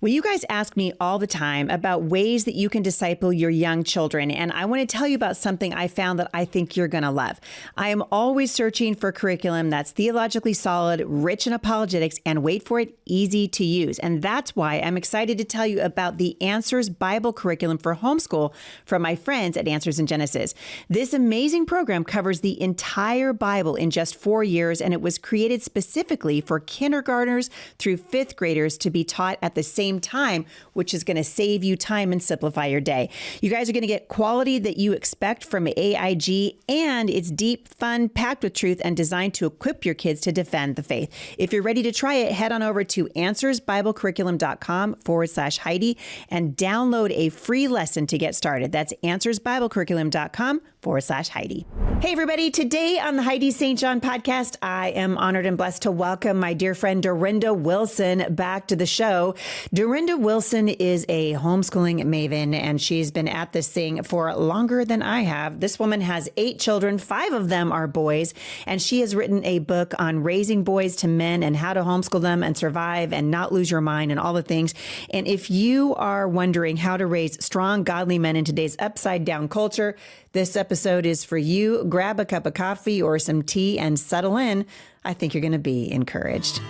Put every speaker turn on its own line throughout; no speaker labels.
Well, you guys ask me all the time about ways that you can disciple your young children, and I want to tell you about something I found that I think you're going to love. I am always searching for curriculum that's theologically solid, rich in apologetics, and wait for it, easy to use. And that's why I'm excited to tell you about the Answers Bible curriculum for homeschool from my friends at Answers in Genesis. This amazing program covers the entire Bible in just 4 years, and it was created specifically for kindergartners through fifth graders to be taught at the same time, which is going to save you time and simplify your day. You guys are going to get quality that you expect from AIG, and it's deep, fun, packed with truth, and designed to equip your kids to defend the faith. If you're ready to try it, head on over to answersbiblecurriculum.com/Heidi and download a free lesson to get started. That's answersbiblecurriculum.com/Heidi. Hey, everybody. Today on the Heidi St. John podcast, I am honored and blessed to welcome my dear friend Durenda Wilson back to the show. Durenda Wilson is a homeschooling maven, and she's been at this thing for longer than I have. This woman has 8 children, 5 of them are boys, and she has written a book on raising boys to men and how to homeschool them and survive and not lose your mind and all the things. And if you are wondering how to raise strong, godly men in today's upside down culture, this episode is for you. Grab a cup of coffee or some tea and settle in. I think you're going to be encouraged.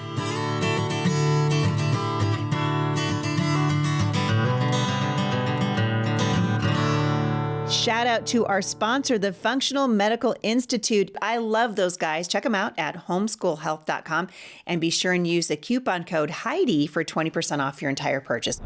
Shout out to our sponsor, the Functional Medical Institute. I love those guys. Check them out at homeschoolhealth.com and be sure and use the coupon code Heidi for 20% off your entire purchase.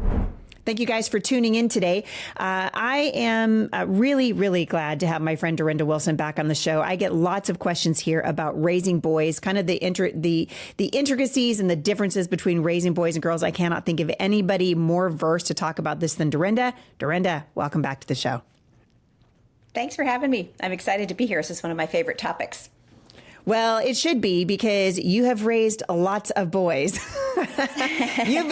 Thank you guys for tuning in today. I am really, really glad to have my friend Durenda Wilson back on the show. I get lots of questions here about raising boys, kind of the intricacies and the differences between raising boys and girls. I cannot think of anybody more versed to talk about this than Durenda. Durenda, welcome back to the show.
Thanks for having me. I'm excited to be here. This is one of my favorite topics.
Well, it should be, because you have raised lots of boys. You've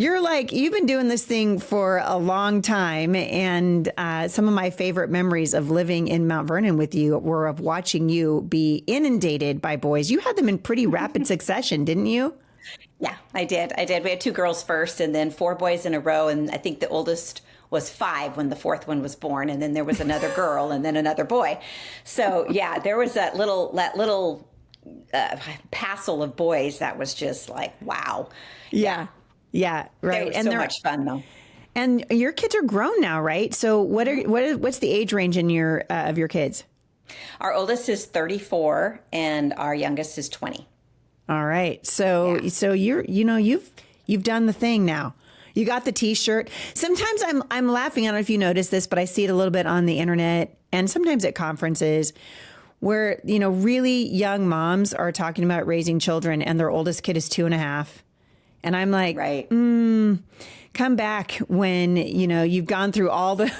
been doing this thing for a long time. And some of my favorite memories of living in Mount Vernon with you were of watching you be inundated by boys. You had them in pretty rapid succession, didn't you?
Yeah, I did. We had 2 girls first and then 4 boys in a row. And I think the oldest was 5 when the 4th one was born. And then there was another girl and then another boy. So yeah, there was that little passel of boys that was just like, wow.
Yeah. Right.
And so much fun though.
And your kids are grown now, right? So what's the age range in of your kids?
Our oldest is 34 and our youngest is 20.
All right. So you've done the thing now. You got the T-shirt. Sometimes I'm laughing. I don't know if you notice this, but I see it a little bit on the internet and sometimes at conferences where, really young moms are talking about raising children and their oldest kid is 2.5. And I'm like,
right.
Come back when, you've gone through all the,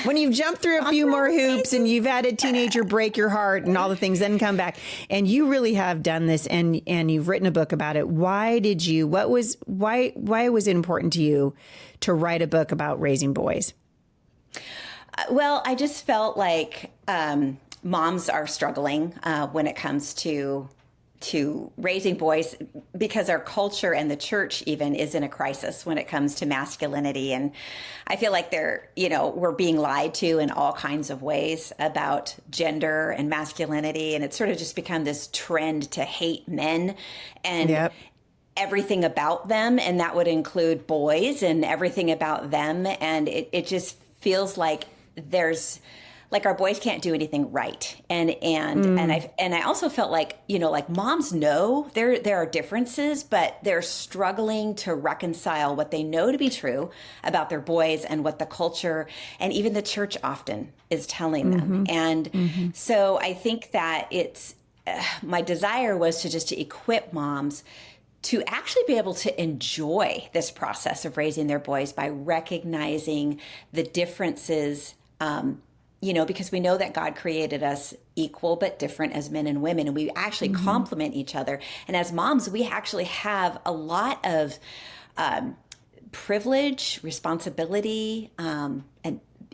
when you've jumped through a few more hoops and you've had a teenager break your heart and all the things, then come back. And you really have done this and you've written a book about it. Why was it important to you to write a book about raising boys?
Well, I just felt like moms are struggling when it comes to raising boys, because our culture and the church even is in a crisis when it comes to masculinity. And I feel like we're being lied to in all kinds of ways about gender and masculinity. And it's sort of just become this trend to hate men and everything about them. And that would include boys and everything about them. And it just feels like our boys can't do anything right. And I also felt like, moms know there are differences, but they're struggling to reconcile what they know to be true about their boys and what the culture and even the church often is telling them. And so I think that my desire was to equip moms to actually be able to enjoy this process of raising their boys by recognizing the differences, because we know that God created us equal but different as men and women, and we actually complement each other. And as moms, we actually have a lot of privilege, responsibility, and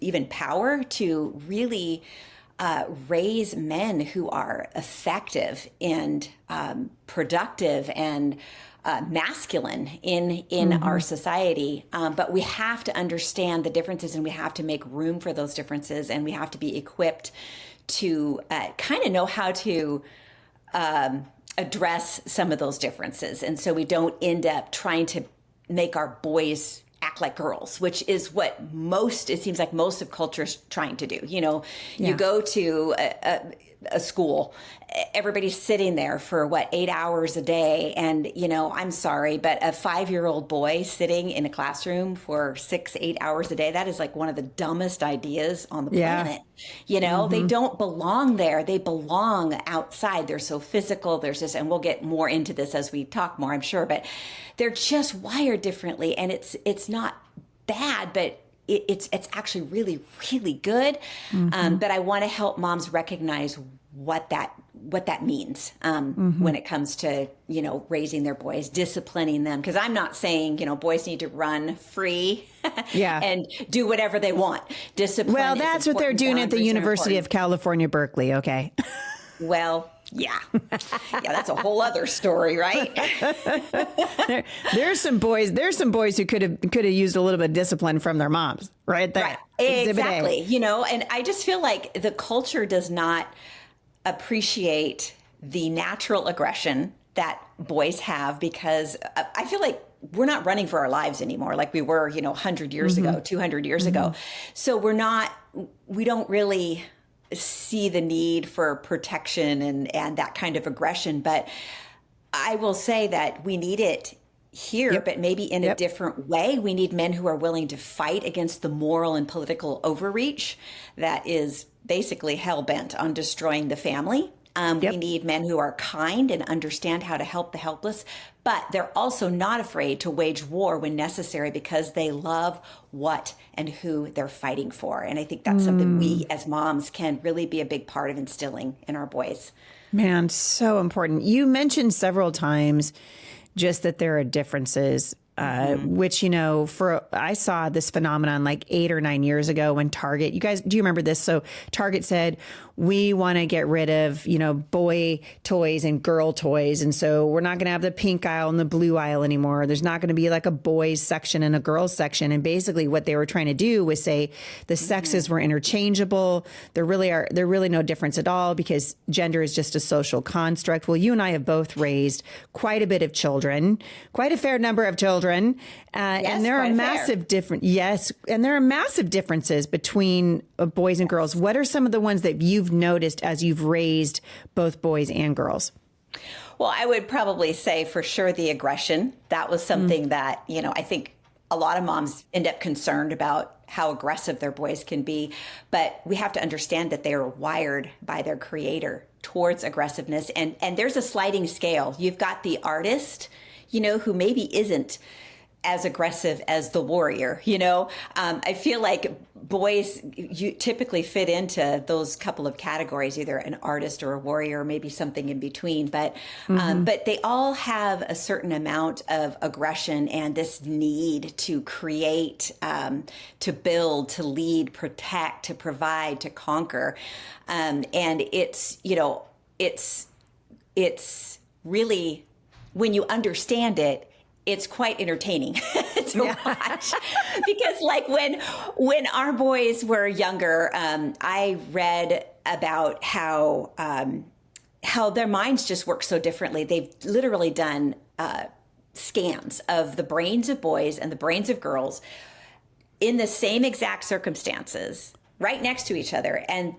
even power to really raise men who are effective and productive and masculine in our society. But we have to understand the differences, and we have to make room for those differences, and we have to be equipped to kind of know how to address some of those differences. And so we don't end up trying to make our boys act like girls, which is what it seems like most of culture is trying to do. You go to a school, everybody's sitting there for 8 hours a day. And, I'm sorry, but a 5-year-old boy sitting in a classroom for 6-8 hours a day, that is like one of the dumbest ideas on the planet. They don't belong there. They belong outside. They're so physical. And we'll get more into this as we talk more, I'm sure, but they're just wired differently. And it's not bad, but it's actually really, really good. But I want to help moms recognize what that means when it comes to, raising their boys, disciplining them. Because I'm not saying, boys need to run free and do whatever they want. Discipline.
Well, that's what they're doing at the University of California, Berkeley. Okay.
Well, yeah, that's a whole other story, right?
There's some boys who could have used a little bit of discipline from their moms, right there.
Right. Exactly. And I just feel like the culture does not appreciate the natural aggression that boys have, because I feel like we're not running for our lives anymore like we were, 100 years ago, 200 years ago. So we don't really see the need for protection and that kind of aggression. But I will say that we need it here, but maybe in a different way. We need men who are willing to fight against the moral and political overreach that is basically hell-bent on destroying the family. We need men who are kind and understand how to help the helpless, but they're also not afraid to wage war when necessary because they love what and who they're fighting for. And I think that's something we as moms can really be a big part of instilling in our boys.
Man, so important. You mentioned several times just that there are differences, which, I saw this phenomenon like 8 or 9 years ago when Target, do you remember this? So Target said, we want to get rid of, boy toys and girl toys. And so we're not going to have the pink aisle and the blue aisle anymore. There's not going to be like a boys section and a girls section. And basically what they were trying to do was say the sexes were interchangeable. There really no difference at all because gender is just a social construct. Well, you and I have both raised quite a bit of children, quite a fair number of children. And there are massive differences between boys and girls. What are some of the ones that you've noticed as you've raised both boys and girls?
Well, I would probably say for sure the aggression. That was something that, I think a lot of moms end up concerned about how aggressive their boys can be. But we have to understand that they are wired by their creator towards aggressiveness. And there's a sliding scale. You've got the artist, who maybe isn't as aggressive as the warrior. I feel like boys, you typically fit into those couple of categories, either an artist or a warrior, or maybe something in between. But they all have a certain amount of aggression and this need to create, to build, to lead, protect, to provide, to conquer. And it's really, when you understand it, it's quite entertaining to watch because like when our boys were younger, I read about how their minds just work so differently. They've literally done scans of the brains of boys and the brains of girls in the same exact circumstances right next to each other. And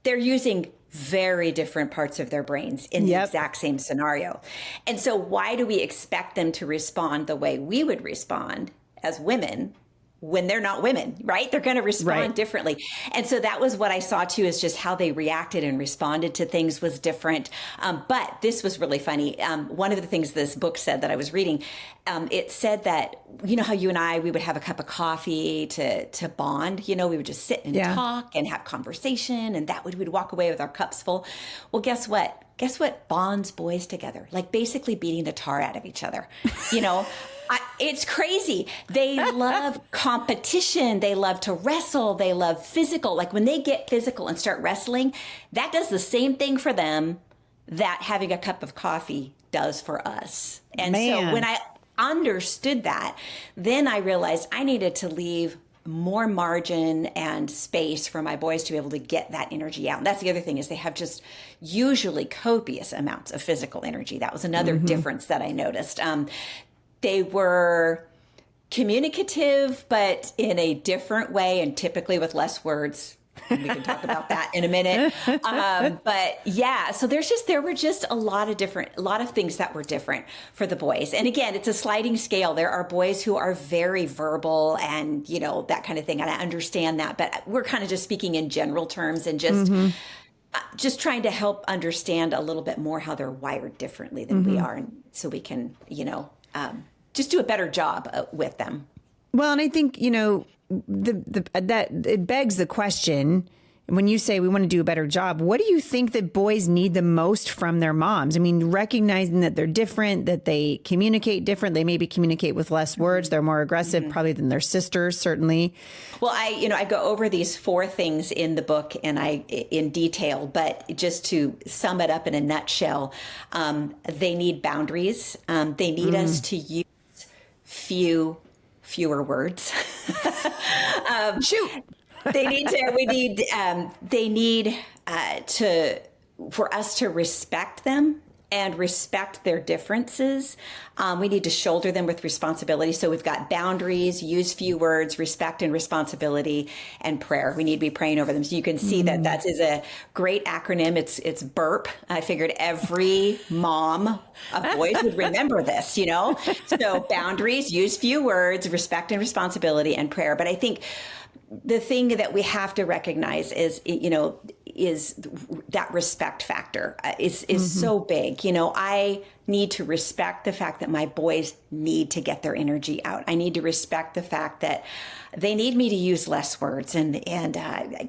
they're using very different parts of their brains in the exact same scenario. And so why do we expect them to respond the way we would respond as women when they're not women, right? They're going to respond differently. And so that was what I saw too, is just how they reacted and responded to things was different. But this was really funny. One of the things this book said that I was reading, it said that, how you and I, we would have a cup of coffee to bond, we would just sit and talk and have conversation, and we'd walk away with our cups full. Well, guess what? Guess what bonds boys together? Like basically beating the tar out of each other, It's crazy. They love competition. They love to wrestle. They love physical. Like when they get physical and start wrestling, that does the same thing for them that having a cup of coffee does for us. And
Man.
so when I understood that, then I realized I needed to leave more margin and space for my boys to be able to get that energy out. And that's the other thing, is they have just usually copious amounts of physical energy. That was another difference that I noticed. They were communicative, but in a different way, and typically with less words. We can talk about that in a minute. But yeah, so there were just a lot of things that were different for the boys. And again, it's a sliding scale. There are boys who are very verbal and, that kind of thing. And I understand that, but we're kind of just speaking in general terms and just trying to help understand a little bit more how they're wired differently than we are. And so we can, just do a better job with them.
Well, and I think, that it begs the question, when you say we want to do a better job, what do you think that boys need the most from their moms? I mean, recognizing that they're different, that they communicate different, they maybe communicate with less words, they're more aggressive probably than their sisters, certainly.
Well, I go over these 4 things in the book and in detail, but just to sum it up in a nutshell, they need boundaries. They need us to use fewer words.
Shoot.
They need for us to respect them and respect their differences. We need to shoulder them with responsibility. So we've got boundaries, use few words, respect and responsibility, and prayer. We need to be praying over them. So you can see that is a great acronym. It's BURP. I figured every mom of boys would remember this, So boundaries, use few words, respect and responsibility, and prayer. But I think the thing that we have to recognize is that respect factor is so big. I need to respect the fact that my boys need to get their energy out. I need to respect the fact that they need me to use less words. And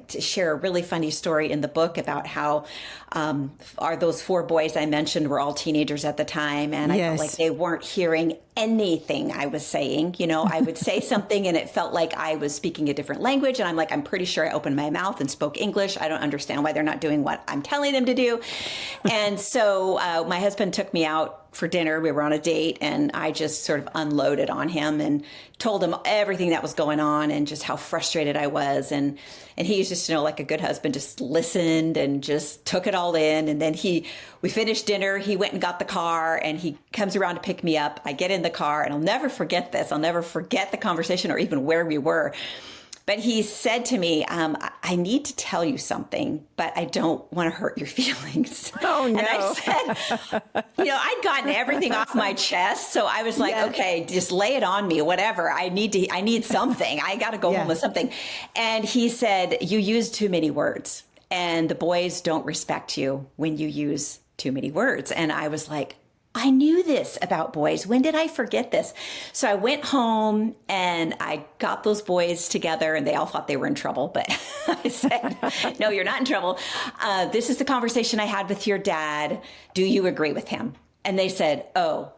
to share a really funny story in the book about how those 4 boys I mentioned were all teenagers at the time. And I felt like they weren't hearing anything I was saying. I would say something and it felt like I was speaking a different language. And I'm pretty sure I opened my mouth and spoke English. I don't understand why they're not doing what I'm telling them to do. And so my husband took me out for dinner. We were on a date and I just sort of unloaded on him and told him everything that was going on and just how frustrated I was. And he was just, like a good husband, just listened and just took it all in. And then we finished dinner. He went and got the car and he comes around to pick me up. I get in the car and I'll never forget this. I'll never forget the conversation or even where we were. But he said to me, I need to tell you something, but I don't want to hurt your feelings.
Oh, no.
And I said, I'd gotten everything off my chest. So I was like, okay, just lay it on me, whatever. I need something. I got to go home with something. And he said, you use too many words and the boys don't respect you when you use too many words. And I was like, I knew this about boys. When did I forget this? So I went home and I got those boys together and they all thought they were in trouble. But I said, no, you're not in trouble. This is the conversation I had with your dad. Do you agree with him? And they said, oh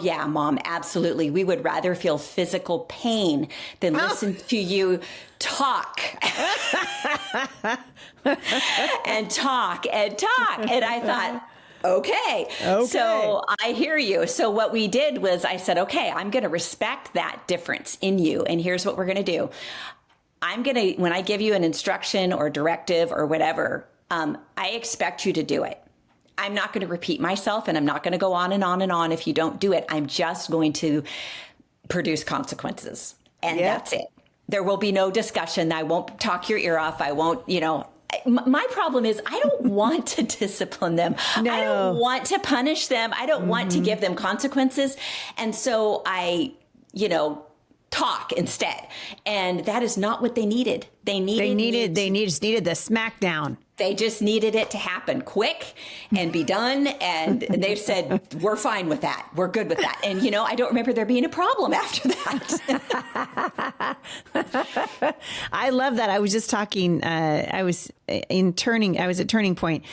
yeah, Mom, absolutely. We would rather feel physical pain than listen to you talk and talk and talk. And I thought, Okay. So I hear you. So what we did was I said, okay, I'm going to respect that difference in you. And here's what we're going to do. When I give you an instruction or directive or whatever, I expect you to do it. I'm not going to repeat myself and I'm not going to go on and on and on. If you don't do it, I'm just going to produce consequences. And that's it. There will be no discussion. I won't talk your ear off. I won't, my problem is I don't want to discipline them. No. I don't want to punish them. I don't want to give them consequences. And so I, talk instead. And that is not what they needed. They just needed the smackdown. They just needed it to happen quick and be done. And they said, we're fine with that. We're good with that. And, I don't remember there being a problem after that.
I love that. I was just talking, I was at Turning Point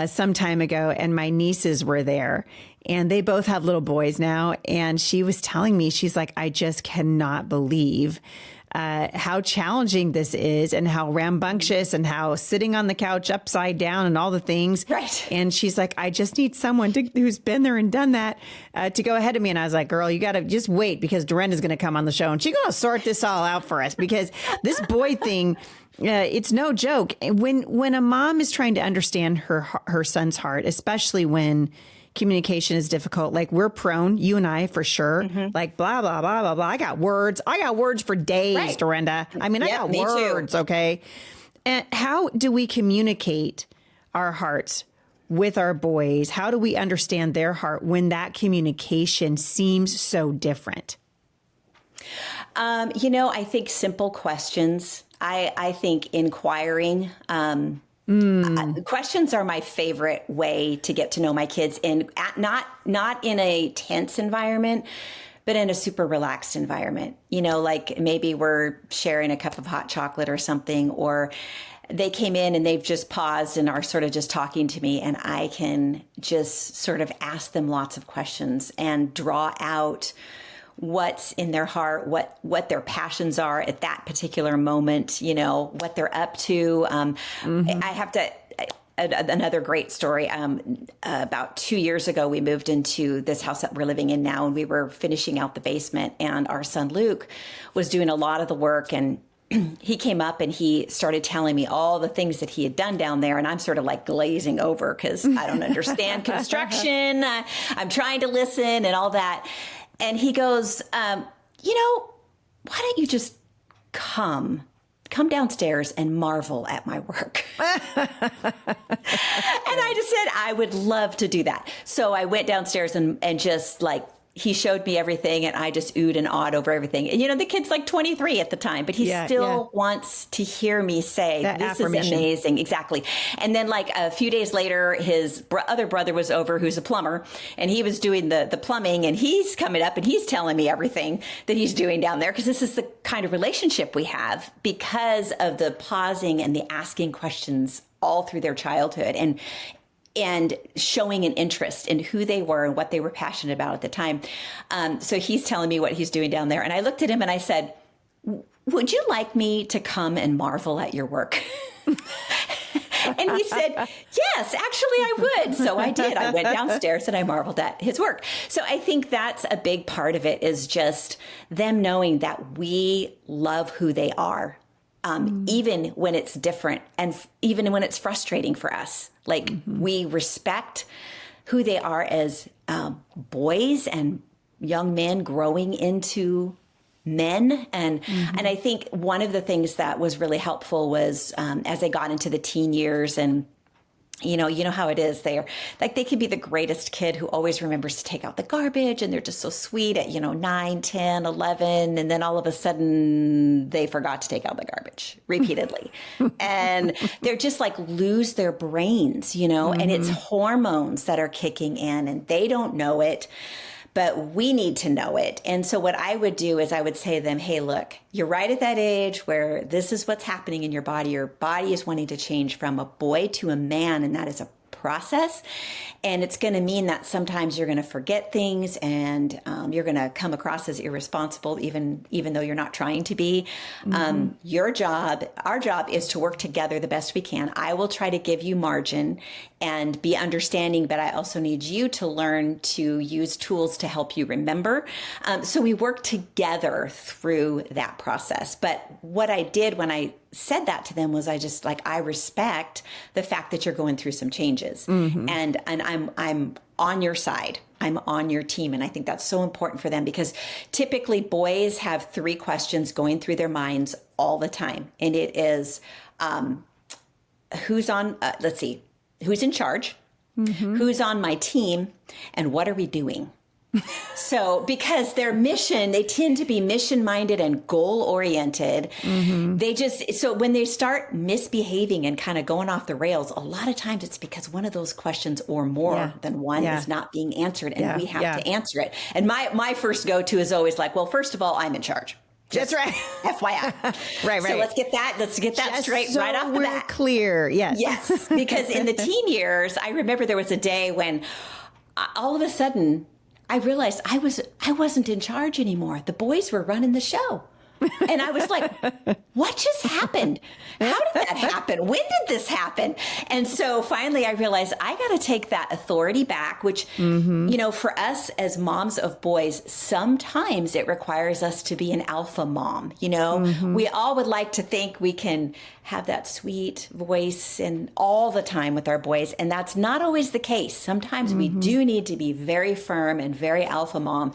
some time ago and my nieces were there. And they both have little boys now. And she was telling me, she's like, I just cannot believe how challenging this is and how rambunctious and how sitting on the couch upside down and all the things.
Right.
And she's like, I just need someone who's been there and done that to go ahead of me. And I was like, girl, you got to just wait because Durenda's going to come on the show and she's going to sort this all out for us because this boy thing, it's no joke. When a mom is trying to understand her son's heart, especially when communication is difficult, like we're prone, you and I for sure, like blah, blah, blah, blah, blah. I got words for days, right. Durenda. I mean, I got words, too. Okay. And how do we communicate our hearts with our boys? How do we understand their heart when that communication seems so different?
I think simple questions. I think inquiring, questions are my favorite way to get to know my kids, and not in a tense environment, but in a super relaxed environment. Like maybe we're sharing a cup of hot chocolate or something, or they came in and they've just paused and are sort of just talking to me, and I can just sort of ask them lots of questions and draw out what's in their heart, what their passions are at that particular moment, what they're up to. I have to, another great story. About 2 years ago, we moved into this house that we're living in now, and we were finishing out the basement, and our son Luke was doing a lot of the work, and he came up and he started telling me all the things that he had done down there. And I'm sort of like glazing over because I don't understand construction. I'm trying to listen and all that. And he goes, why don't you just come downstairs and marvel at my work? And I just said, I would love to do that. So I went downstairs and just like, he showed me everything and I just oohed and awed over everything. And, the kid's like 23 at the time, but he still wants to hear me say, this is amazing. Exactly. And then like a few days later, his other brother was over, who's a plumber, and he was doing the plumbing, and he's coming up and he's telling me everything that he's doing down there. Cause this is the kind of relationship we have because of the pausing and the asking questions all through their childhood and showing an interest in who they were and what they were passionate about at the time. So he's telling me what he's doing down there. And I looked at him and I said, would you like me to come and marvel at your work? And he said, yes, actually I would. So I did. I went downstairs and I marveled at his work. So I think that's a big part of it, is just them knowing that we love who they are. Even when it's different and even when it's frustrating for us. Like we respect who they are as boys and young men growing into men. And I think one of the things that was really helpful was as they got into the teen years, and you know how it is. They're like, they can be the greatest kid who always remembers to take out the garbage, and they're just so sweet at, 9, 10, 11. And then all of a sudden they forgot to take out the garbage repeatedly. And they're just like lose their brains, and it's hormones that are kicking in and they don't know it, but we need to know it. And so what I would do is I would say to them, hey, look, you're right at that age where this is what's happening in your body. Your body is wanting to change from a boy to a man, and that is a process. And it's going to mean that sometimes you're going to forget things, and you're going to come across as irresponsible, even though you're not trying to be. Our job is to work together the best we can. I will try to give you margin and be understanding, but I also need you to learn to use tools to help you remember. So we work together through that process. But what I did when I said that to them was I respect the fact that you're going through some changes, and I'm on your side. I'm on your team. And I think that's so important for them, because typically boys have 3 questions going through their minds all the time. And it is, who's in charge, who's on my team, and what are we doing? So because their mission, they tend to be mission minded and goal oriented. So when they start misbehaving and kind of going off the rails, a lot of times it's because one of those questions or more than one is not being answered, and we have to answer it. And my first go-to is always like, well, first of all, I'm in charge.
That's right.
FYI.
Right.
So let's get that
Just
straight
so
right off the bat.
Clear. Yes.
Yes. Because in the teen years, I remember there was a day when all of a sudden I realized I wasn't in charge anymore. The boys were running the show. And I was like, what just happened? How did that happen? When did this happen? And so finally I realized I got to take that authority back, which, for us as moms of boys, sometimes it requires us to be an alpha mom. We all would like to think we can have that sweet voice and all the time with our boys. And that's not always the case. Sometimes we do need to be very firm and very alpha mom,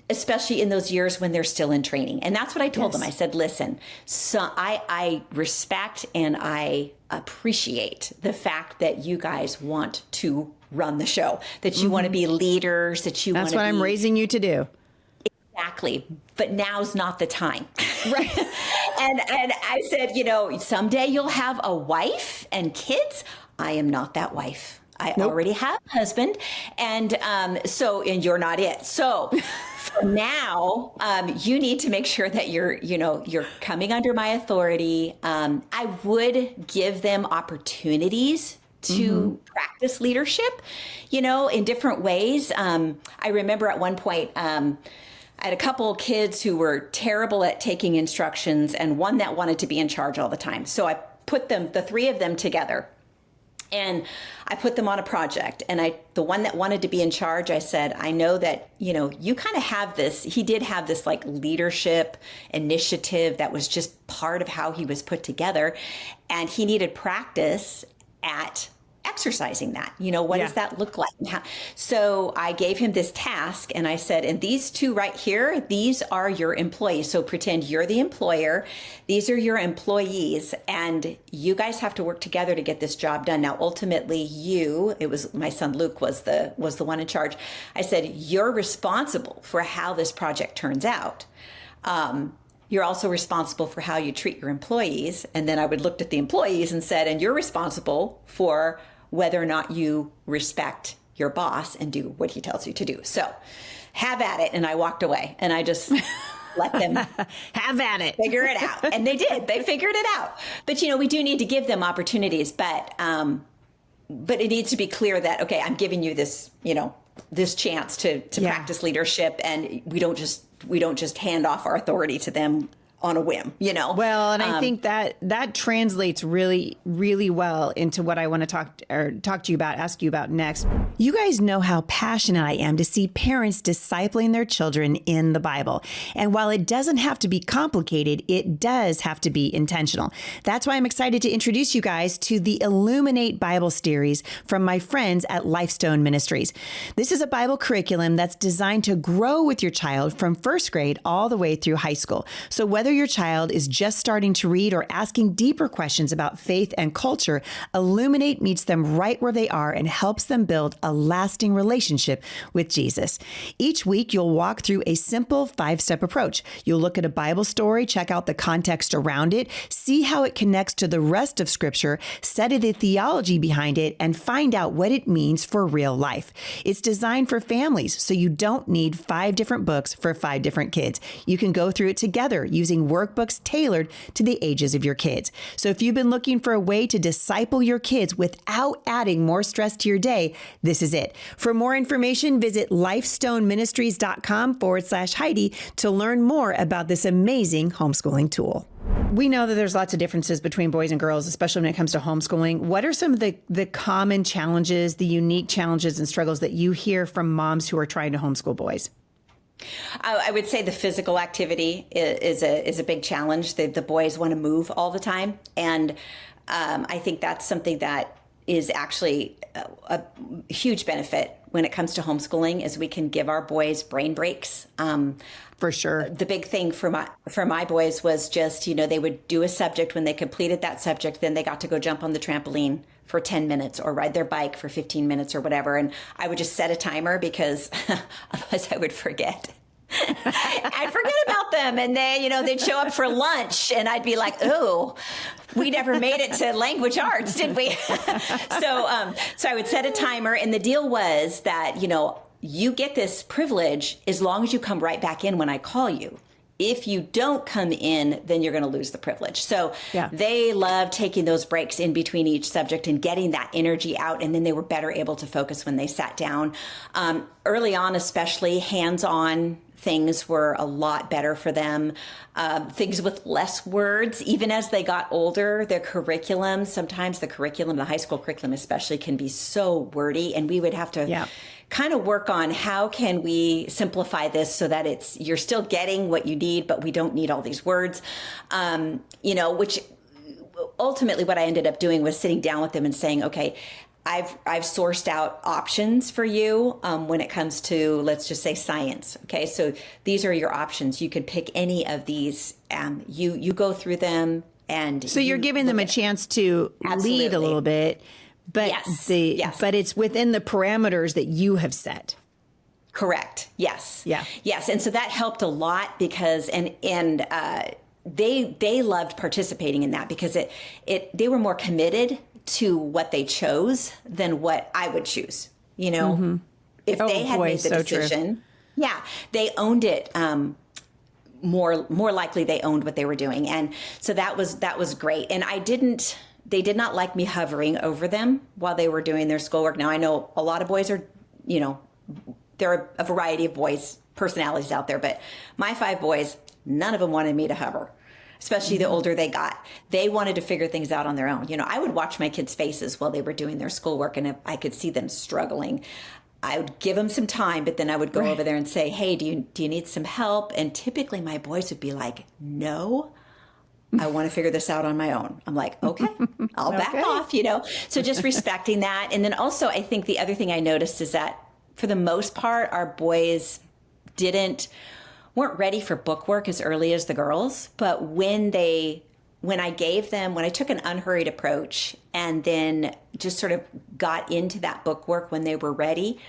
especially in those years when they're still in training. And that's what I told them. I said, listen, so I respect and I appreciate the fact that you guys want to run the show, that you want to be leaders, that you want to be.
That's what I'm raising you to do.
Exactly. But now's not the time. Right. And I said, someday you'll have a wife and kids. I am not that wife. I already have a husband. And and you're not it. So for now, you need to make sure that you're coming under my authority. I would give them opportunities to practice leadership, in different ways. I remember at one point, I had a couple of kids who were terrible at taking instructions and one that wanted to be in charge all the time. So I put the three of them together. And I put them on a project, and the one that wanted to be in charge, I said, I know that, you kind of have this, he did have this like leadership initiative that was just part of how he was put together. And he needed practice at exercising that. What does that look like? So I gave him this task and I said, and these two right here, these are your employees. So pretend you're the employer. These are your employees and you guys have to work together to get this job done. Now, ultimately it was my son, Luke was the one in charge. I said, you're responsible for how this project turns out. You're also responsible for how you treat your employees. And then I would look at the employees and said, and you're responsible for whether or not you respect your boss and do what he tells you to do. So have at it. And I walked away and I just let them
have at it,
figure it out. And they did, they figured it out. But, we do need to give them opportunities, but it needs to be clear that, okay, I'm giving you this, this chance to practice leadership, and we don't just hand off our authority to them on a whim,
Well, and I think that translates really, really well into what I want to talk to you about, ask you about next. You guys know how passionate I am to see parents discipling their children in the Bible. And while it doesn't have to be complicated, it does have to be intentional. That's why I'm excited to introduce you guys to the Illuminate Bible series from my friends at Lifestone Ministries. This is a Bible curriculum that's designed to grow with your child from first grade all the way through high school. So whether your child is just starting to read or asking deeper questions about faith and culture, Illuminate meets them right where they are and helps them build a lasting relationship with Jesus. Each week, you'll walk through a simple 5-step approach. You'll look at a Bible story, check out the context around it, see how it connects to the rest of Scripture, study the theology behind it, and find out what it means for real life. It's designed for families, so you don't need 5 different books for 5 different kids. You can go through it together using workbooks tailored to the ages of your kids. So if you've been looking for a way to disciple your kids without adding more stress to your day, this is it. For more information, visit lifestoneministries.com/Heidi to learn more about this amazing homeschooling tool. We know that there's lots of differences between boys and girls, especially when it comes to homeschooling. What are some of the common challenges, the unique challenges and struggles that you hear from moms who are trying to homeschool boys?
I would say the physical activity is a big challenge. The boys want to move all the time. And I think that's something that is actually a huge benefit when it comes to homeschooling, is we can give our boys brain breaks.
For sure.
The big thing for my boys was just, they would do a subject. When they completed that subject, then they got to go jump on the trampoline for 10 minutes or ride their bike for 15 minutes or whatever. And I would just set a timer because otherwise I would forget. I'd forget about them. And they'd show up for lunch and I'd be like, oh, we never made it to language arts, did we? So I would set a timer. And the deal was that, you get this privilege as long as you come right back in when I call you. If you don't come in, then you're going to lose the privilege. So They love taking those breaks in between each subject and getting that energy out. And then they were better able to focus when they sat down. Early on, especially hands-on things were a lot better for them. Things with less words, even as they got older, their curriculum, sometimes the curriculum, the high school curriculum especially, can be so wordy. And we would have to kind of work on how can we simplify this so that you're still getting what you need, but we don't need all these words, which ultimately what I ended up doing was sitting down with them and saying, okay, I've sourced out options for you when it comes to, let's just say, science. Okay, so these are your options. You could pick any of these. You go through them, and
so you're giving them a chance to lead a little bit, but but it's within the parameters that you have set.
Correct. Yes.
Yeah.
Yes, and so that helped a lot because they loved participating in that because they were more committed to what they chose than what I would choose. If they had made the decision, they owned it. More likely they owned what they were doing. And so that was great. And they did not like me hovering over them while they were doing their schoolwork. Now I know a lot of boys are, there are a variety of boys personalities out there, but my 5 boys, none of them wanted me to hover. Especially the older they got. They wanted to figure things out on their own. I would watch my kids' faces while they were doing their schoolwork, and if I could see them struggling, I would give them some time, but then I would go over there and say, hey, do you need some help? And typically my boys would be like, no, I want to figure this out on my own. I'm like, okay, I'll back off, So just respecting that. And then also I think the other thing I noticed is that for the most part, our boys weren't ready for bookwork as early as the girls, but when I took an unhurried approach and then just sort of got into that bookwork when they were ready,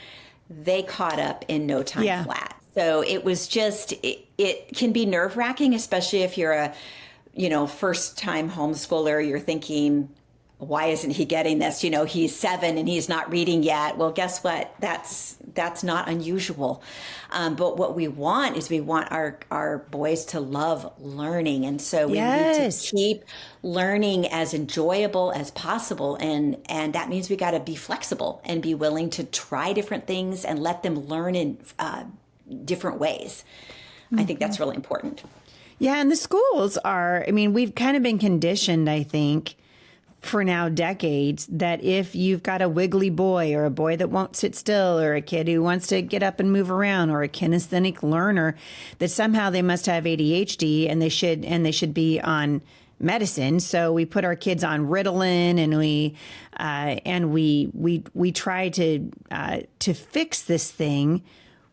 they caught up in no time flat. So it was just, it can be nerve-wracking, especially if you're a, first-time homeschooler. You're thinking, why isn't he getting this? He's 7 and he's not reading yet. Well, guess what? That's not unusual. But what we want is our boys to love learning. And so we need to keep learning as enjoyable as possible. And that means we got to be flexible and be willing to try different things and let them learn in different ways. I think that's really important.
Yeah. And the schools we've kind of been conditioned, I think, for now decades, that if you've got a wiggly boy or a boy that won't sit still or a kid who wants to get up and move around or a kinesthetic learner, that somehow they must have ADHD and they should be on medicine. So we put our kids on Ritalin and we try to fix this thing,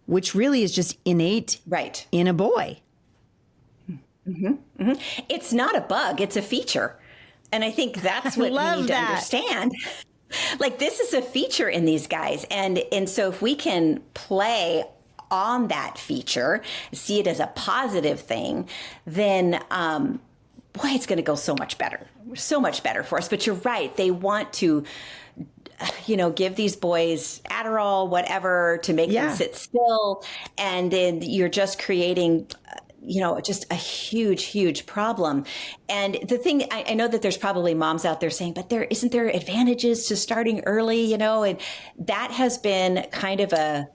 which really is just innate in a boy.
Mm-hmm. Mm-hmm. It's not a bug, it's a feature. And I think that's what we need to understand. Like, this is a feature in these guys. And so if we can play on that feature, see it as a positive thing, then, boy, it's going to go so much better for us. But you're right. They want to, give these boys Adderall, whatever, to make them sit still. And then you're just creating just a huge, huge problem. And the thing, I know that there's probably moms out there saying, but isn't there advantages to starting early, and that has been kind of a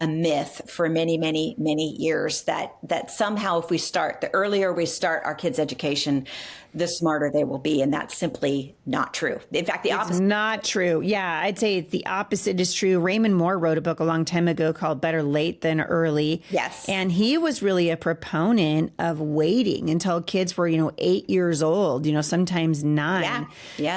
myth for many, many, many years that somehow if the earlier we start our kids' education, the smarter they will be. And that's simply not true. In fact, the opposite.
It's not true. Yeah, I'd say the opposite is true. Raymond Moore wrote a book a long time ago called Better Late Than Early.
Yes.
And he was really a proponent of waiting until kids were, 8 years old, sometimes 9,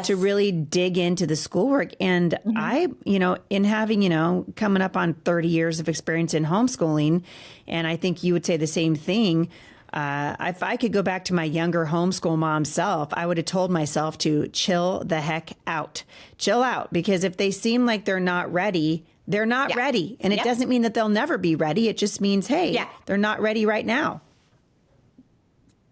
to really dig into the schoolwork. And I, in having, coming up on 30 years of experience in homeschooling, and I think you would say the same thing, if I could go back to my younger homeschool mom self, I would have told myself to chill the heck out. Chill out. Because if they seem like they're not ready, they're not ready. And it doesn't mean that they'll never be ready. It just means, hey, they're not ready right now.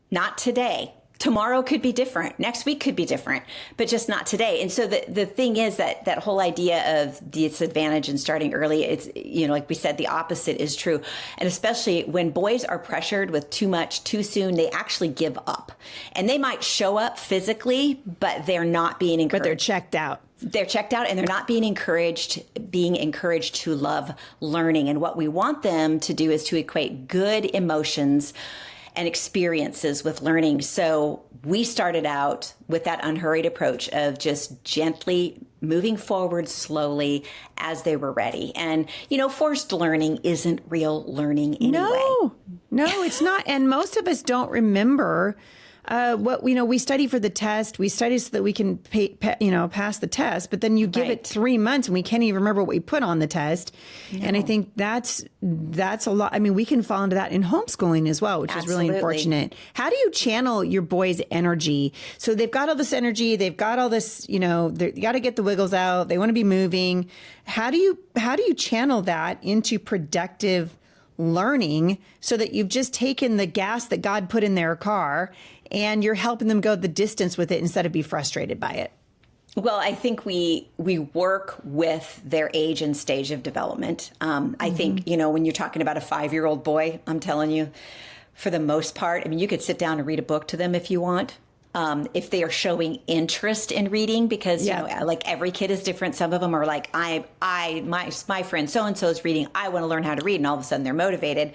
Not today. Tomorrow could be different. Next week could be different, but just not today. And so the thing is that whole idea of disadvantage in starting early, it's, like we said, the opposite is true. And especially when boys are pressured with too much too soon, they actually give up. And they might show up physically, but they're not being encouraged.
But they're checked out.
They're checked out and they're not being encouraged to love learning. And what we want them to do is to equate good emotions and experiences with learning. So we started out with that unhurried approach of just gently moving forward slowly as they were ready. And, forced learning isn't real learning anyway.
No, it's not. And most of us don't remember we study for the test. We study so that we can pass the test, but then you give it 3 months and we can't even remember what we put on the test. No. And I think that's a lot. I mean, we can fall into that in homeschooling as well, which is really unfortunate. How do you channel your boys' energy? So they've got all this energy. They've got all this, you got to get the wiggles out. They want to be moving. How do you channel that into productive learning so that you've just taken the gas that God put in their car and you're helping them go the distance with it instead of be frustrated by it?
Well, I think we work with their age and stage of development. I think, when you're talking about a 5-year-old boy, I'm telling you, for the most part, I mean, you could sit down and read a book to them if you want. If they are showing interest in reading, because, like every kid is different. Some of them are like, my friend so-and-so is reading. I want to learn how to read. And all of a sudden they're motivated.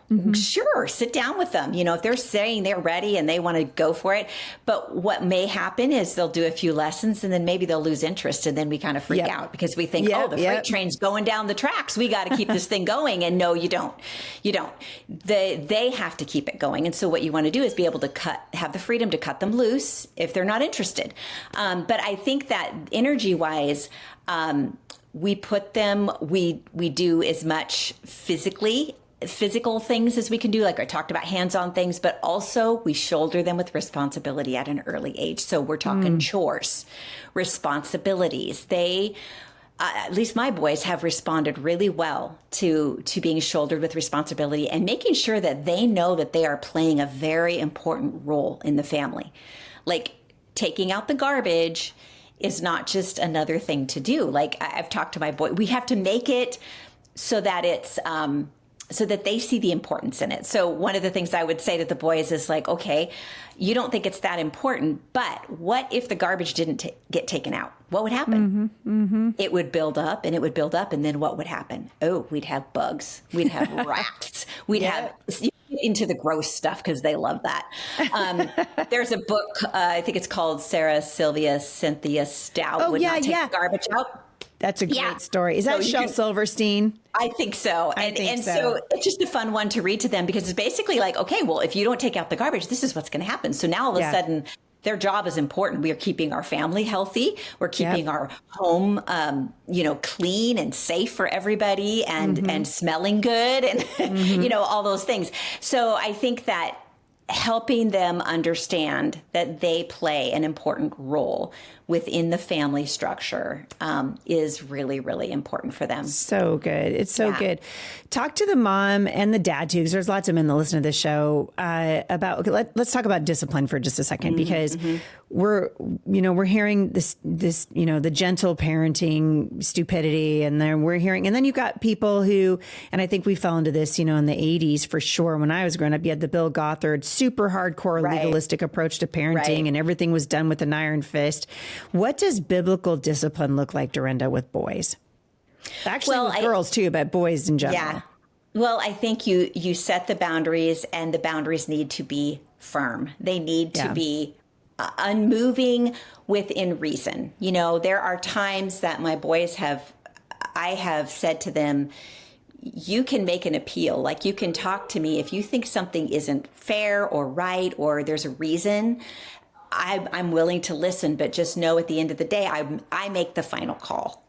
Mm-hmm. Sure. Sit down with them. If they're saying they're ready and they want to go for it. But what may happen is they'll do a few lessons and then maybe they'll lose interest. And then we kind of freak out because we think, the freight train's going down the tracks. We got to keep this thing going. And no, you don't. They have to keep it going. And so what you want to do is be able to have the freedom to cut them loose if they're not interested. But I think that energy wise, we do as much physical things as we can do. Like I talked about hands-on things, but also we shoulder them with responsibility at an early age. So we're talking chores, responsibilities. They, at least my boys have responded really well to being shouldered with responsibility and making sure that they know that they are playing a very important role in the family. Like taking out the garbage is not just another thing to do. Like I've talked to my boy, we have to make it so that it's, so that they see the importance in it. So one of the things I would say to the boys is like, okay, you don't think it's that important, but what if the garbage didn't get taken out? What would happen? Mm-hmm, mm-hmm. It would build up and it would build up. And then what would happen? Oh, we'd have bugs. We'd have rats. We'd have into the gross stuff because they love that. There's a book, I think it's called Sarah Sylvia Cynthia Stout would not take the garbage out.
That's a great story. Is that Shel Silverstein?
I think so. And so it's just a fun one to read to them because it's basically like, okay, well, if you don't take out the garbage, this is what's going to happen. So now all of a sudden their job is important. We are keeping our family healthy. We're keeping our home, clean and safe for everybody and smelling good and, all those things. So I think that helping them understand that they play an important role within the family structure is really, really important for them.
So good. It's so good. Talk to the mom and the dad too, because there's lots of men that listen to this show let's talk about discipline for just a second, because we're hearing this, the gentle parenting stupidity, and then we're hearing, and then you've got people who, and I think we fell into this, in the 80s for sure. When I was growing up, you had the Bill Gothard, super hardcore legalistic approach to parenting, and everything was done with an iron fist. What does biblical discipline look like, Durenda, with boys? Actually, with girls too, but boys in general.
Yeah. Well, I think you set the boundaries, and the boundaries need to be firm. They need to be unmoving within reason. There are times that my boys I have said to them, you can make an appeal. Like you can talk to me if you think something isn't fair or right, or there's a reason. I'm willing to listen, but just know at the end of the day, I make the final call,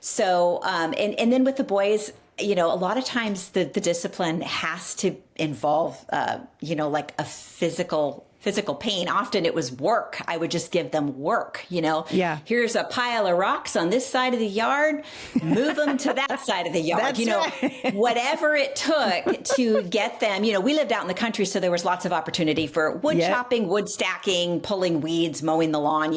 So, and then with the boys, a lot of times the discipline has to involve, like a physical pain. Often it was work. I would just give them work, Here's a pile of rocks on this side of the yard, move them to that side of the yard, whatever it took to get them, we lived out in the country. So there was lots of opportunity for wood chopping, wood stacking, pulling weeds, mowing the lawn,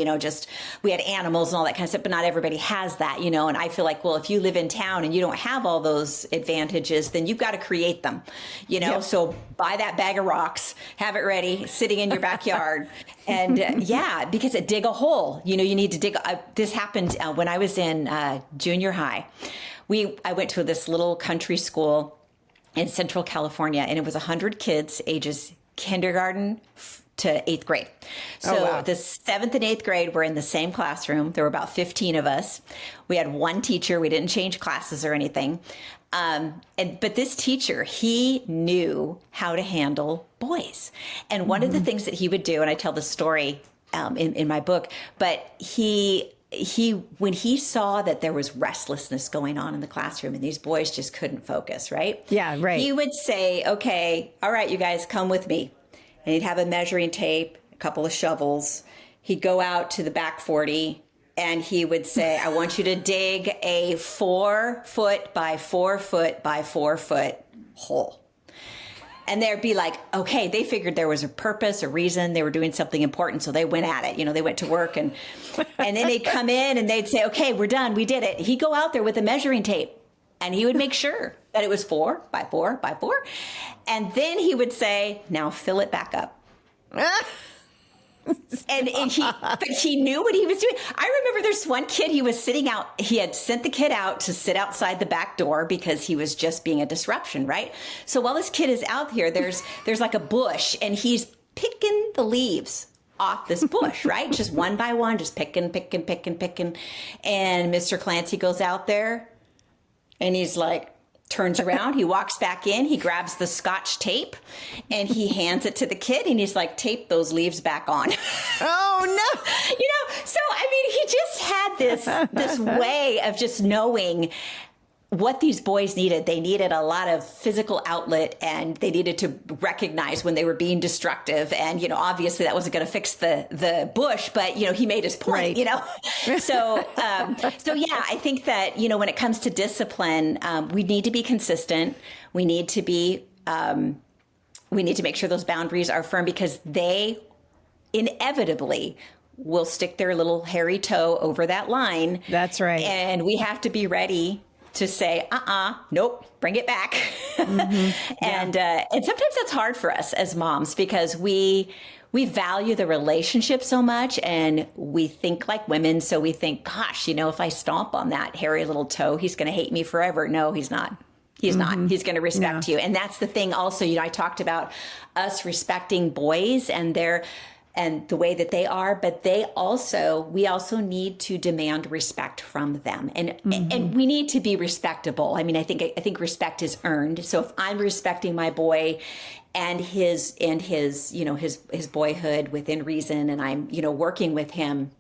we had animals and all that kind of stuff, but not everybody has that, and I feel like, well, if you live in town and you don't have all those advantages, then you've got to create them, so buy that bag of rocks, have it ready, sitting in your backyard. And yeah, because it dig a hole, you need to dig. This happened when I was in junior high. I went to this little country school in Central California, and it was 100 kids ages kindergarten to 8th grade. So the 7th and 8th grade were in the same classroom. There were about 15 of us. We had one teacher. We didn't change classes or anything. But this teacher, he knew how to handle boys. And one of the things that he would do, and I tell the story in my book, but when he saw that there was restlessness going on in the classroom and these boys just couldn't focus, right?
Yeah, right.
He would say, okay, all right, you guys come with me. And he'd have a measuring tape, a couple of shovels. He'd go out to the back 40 and he would say, I want you to dig a 4 foot by 4 foot by 4 foot hole. And they'd be like, okay, they figured there was a purpose, a reason, they were doing something important. So they went at it. They went to work and then they'd come in and they'd say, okay, we're done. We did it. He'd go out there with a measuring tape and he would make sure that it was 4 by 4 by 4. And then he would say, now fill it back up. But he knew what he was doing. I remember there's one kid, he was sitting out. He had sent the kid out to sit outside the back door because he was just being a disruption, right? So while this kid is out here, there's like a bush and he's picking the leaves off this bush, right? Just one by one, just picking. And Mr. Clancy goes out there and he's like, turns around, he walks back in, he grabs the Scotch tape and he hands it to the kid and he's like, tape those leaves back on.
Oh no.
So I mean, he just had this way of just knowing what these boys needed. They needed a lot of physical outlet and they needed to recognize when they were being destructive. And, obviously that wasn't going to fix the bush, but, he made his point, So yeah, I think that, when it comes to discipline, we need to be consistent. We need to make sure those boundaries are firm because they inevitably will stick their little hairy toe over that line.
That's right.
And we have to be ready to say, nope, bring it back. Mm-hmm. And sometimes that's hard for us as moms because we value the relationship so much and we think like women. So we think, gosh, if I stomp on that hairy little toe, he's going to hate me forever. No, he's not. He's not. He's going to respect you. And that's the thing also, I talked about us respecting boys and the way that they are, but we also need to demand respect from them. And we need to be respectable. I mean, I think respect is earned. So if I'm respecting my boy and his boyhood within reason, and I'm, working with him,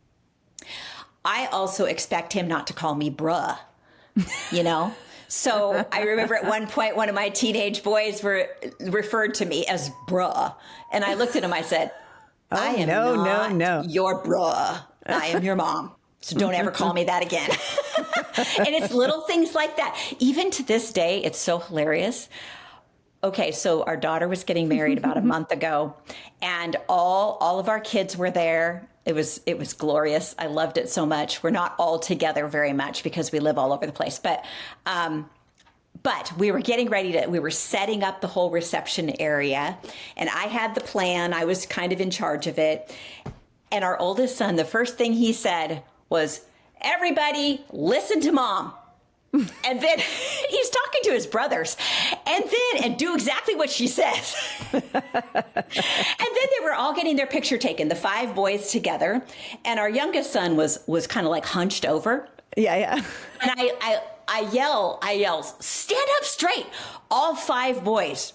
I also expect him not to call me bruh, So I remember at one point, one of my teenage boys referred to me as bruh. And I looked at him, I said, I am not your bruh. I am your mom. So don't ever call me that again. And it's little things like that. Even to this day, it's so hilarious. Okay, so our daughter was getting married about a month ago, and all of our kids were there. It was glorious. I loved it so much. We're not all together very much because we live all over the place, but we were getting ready we were setting up the whole reception area, and I had the plan. I was kind of in charge of it. And our oldest son, the first thing he said was, everybody listen to mom. And then he's talking to his brothers and do exactly what she says. And then they were all getting their picture taken, the 5 boys together. And our youngest son was kind of like hunched over.
Yeah. And
I yell, stand up straight. All 5 boys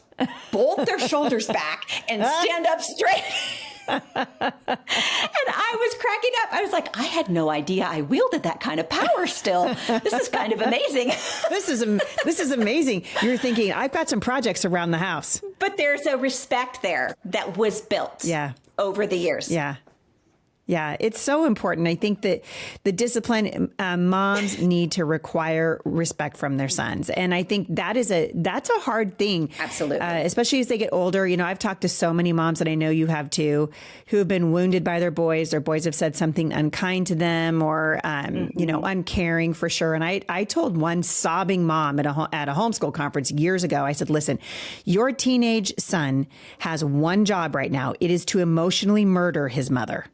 bolt their shoulders back and stand up straight. And I was cracking up. I was like, I had no idea I wielded that kind of power still. This is kind of amazing.
This is amazing. You're thinking, I've got some projects around the house.
But there's a respect there that was built over the years.
Yeah. Yeah, it's so important. I think that the discipline moms need to require respect from their sons, and I think that's a hard thing.
Absolutely,
especially as they get older. You know, I've talked to so many moms that I know you have too, who have been wounded by their boys. Their boys have said something unkind to them, or you know, uncaring for sure. And I told one sobbing mom at a homeschool conference years ago. I said, "Listen, your teenage son has one job right now. It is to emotionally murder his mother."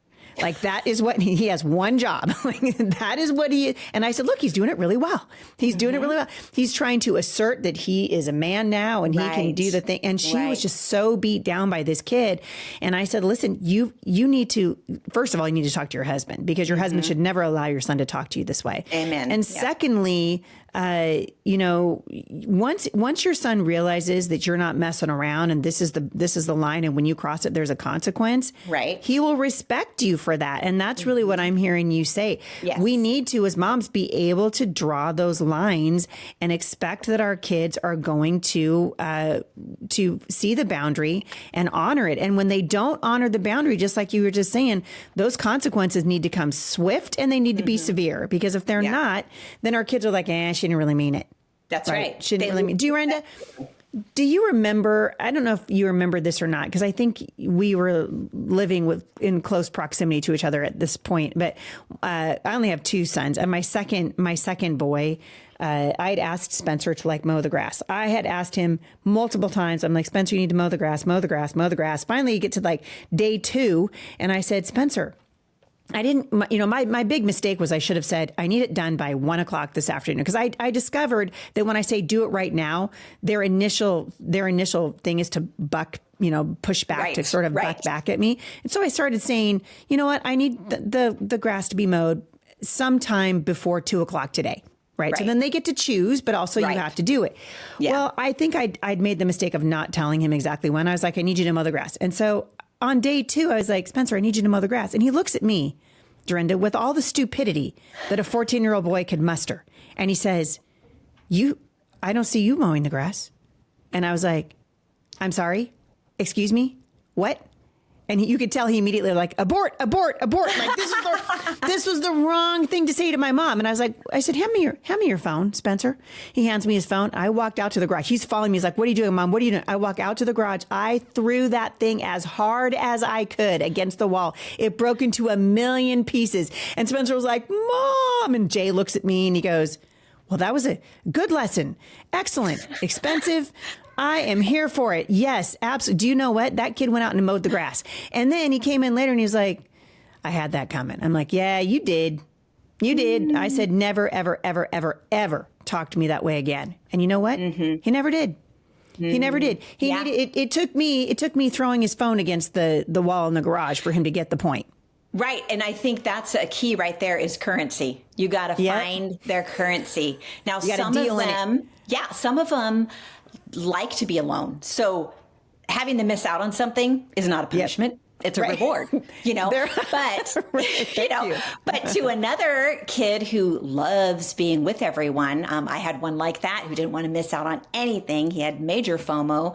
Like that is what he has one job. That is what he is. And I said, look, he's doing it really well. He's doing it really well. He's trying to assert that he is a man now and he can do the thing. And she was just so beat down by this kid. And I said, listen, you need to, first of all, you need to talk to your husband, because your husband should never allow your son to talk to you this way.
Amen.
And secondly, you know, once your son realizes that you're not messing around and this is the line, and when you cross it, there's a consequence.
Right.
He will respect you for that. And that's really what I'm hearing you say.
Yes.
We need to, as moms, be able to draw those lines and expect that our kids are going to see the boundary and honor it. And when they don't honor the boundary, just like you were just saying, those consequences need to come swift and they need to be severe, because if they're not, then our kids are like, she didn't really mean it.
That's right.
She didn't really mean it. Durenda, do you remember, I don't know if you remember this or not, because I think we were living in close proximity to each other at this point, but I only have two sons, and my second boy, I'd asked Spencer to mow the grass. I had asked him multiple times. I'm like, Spencer, you need to mow the grass, mow the grass, mow the grass. Finally, you get to day 2, and I said, Spencer, I didn't, my big mistake was I should have said, I need it done by 1:00 this afternoon. Because I discovered that when I say do it right now, their initial thing is to push back, to sort of buck back at me. And so I started saying, you know what, I need the grass to be mowed sometime before 2:00 today. Right. So then they get to choose, but also you have to do it. Yeah. Well, I think I'd made the mistake of not telling him exactly when. I was like, I need you to mow the grass. And so on day 2, I was like, Spencer, I need you to mow the grass. And he looks at me, Durenda, with all the stupidity that a 14-year-old boy could muster. And he says, I don't see you mowing the grass. And I was like, I'm sorry, excuse me, what? And you could tell he immediately abort. Like this was the wrong thing to say to my mom. And I said, hand me your phone, Spencer. He hands me his phone. I walked out to the garage. He's following me. He's like, what are you doing, Mom? What are you doing? I walk out to the garage. I threw that thing as hard as I could against the wall. It broke into a million pieces. And Spencer was like, Mom. And Jay looks at me and he goes, well, that was a good lesson. Excellent. Expensive. I am here for it. Yes, absolutely. Do you know what? That kid went out and mowed the grass. And then he came in later and he was like, I had that coming. I'm like, yeah, you did. You did. I said, never, ever, ever, ever, ever talk to me that way again. And you know what? He never did. He never did. It took me throwing his phone against the wall in the garage for him to get the point.
Right. And I think that's a key right there is currency. You got to find their currency. Now, some of them like to be alone. So having them miss out on something is not a punishment. It's a reward, but, but to another kid who loves being with everyone. I had one like that who didn't want to miss out on anything. He had major FOMO.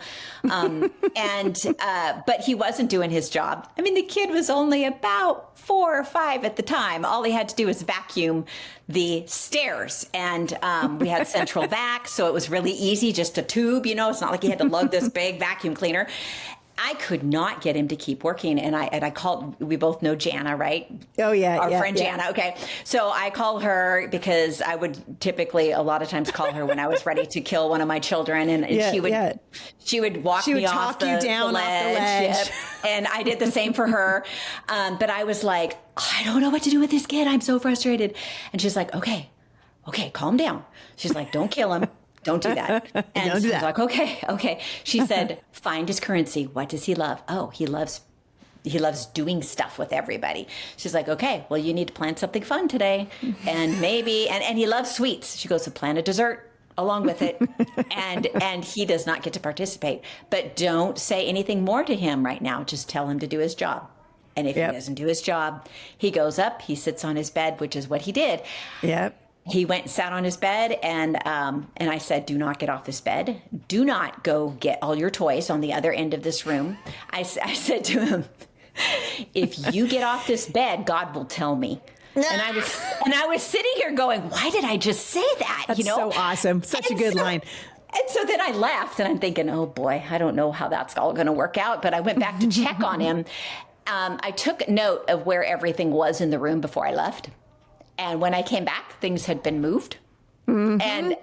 But he wasn't doing his job. I mean, the kid was only about 4 or 5 at the time. All he had to do was vacuum the stairs. And we had central vac. So it was really easy, just a tube, it's not like he had to lug this big vacuum cleaner. I could not get him to keep working. And I called, we both know Jana, right?
Oh, yeah.
Our friend Jana. Okay. So I call her because I would typically a lot of times call her when I was ready to kill one of my children. And she would walk me off the ledge. Yep. And I did the same for her. But I was like, I don't know what to do with this kid. I'm so frustrated. And she's like, okay, calm down. She's like, don't kill him. Don't do that. And I was like, okay. She said, find his currency. What does he love? Oh, he loves doing stuff with everybody. She's like, okay, well, you need to plan something fun today. And maybe, and he loves sweets. She goes to plan a dessert along with it. and he does not get to participate. But don't say anything more to him right now. Just tell him to do his job. And if he doesn't do his job, he goes up, he sits on his bed, which is what he did. Yep. He went and sat on his bed, and I said, do not get off this bed. Do not go get all your toys on the other end of this room. I said to him, if you get off this bed, God will tell me. And I was sitting here going, why did I just say that?
That's so awesome. Such a good line.
And so then I left and I'm thinking, oh boy, I don't know how that's all going to work out. But I went back to check on him. I took note of where everything was in the room before I left. And when I came back, things had been moved. Mm-hmm. And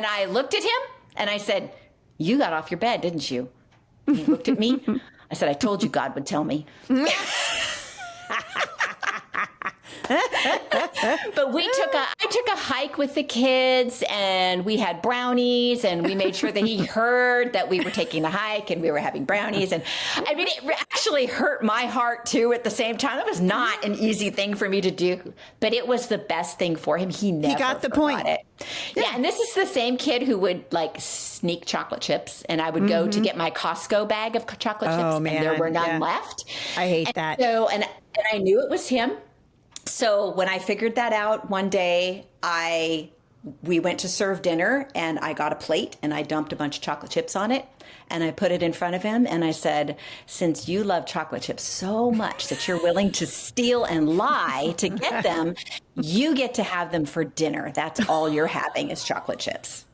I looked at him and I said, you got off your bed, didn't you? And he looked at me. I said, I told you God would tell me. But I took a hike with the kids and we had brownies and we made sure that he heard that we were taking the hike and we were having brownies. And I mean, it actually hurt my heart too at the same time. It was not an easy thing for me to do, but it was the best thing for him. He got the point. It. Yeah. And this is the same kid who would like sneak chocolate chips and I would go to get my Costco bag of chocolate chips and there were none left.
I hate that.
So, and I knew it was him. So when I figured that out one day, we went to serve dinner and I got a plate and I dumped a bunch of chocolate chips on it and I put it in front of him and I said, since you love chocolate chips so much that you're willing to steal and lie to get them, you get to have them for dinner. That's all you're having is chocolate chips.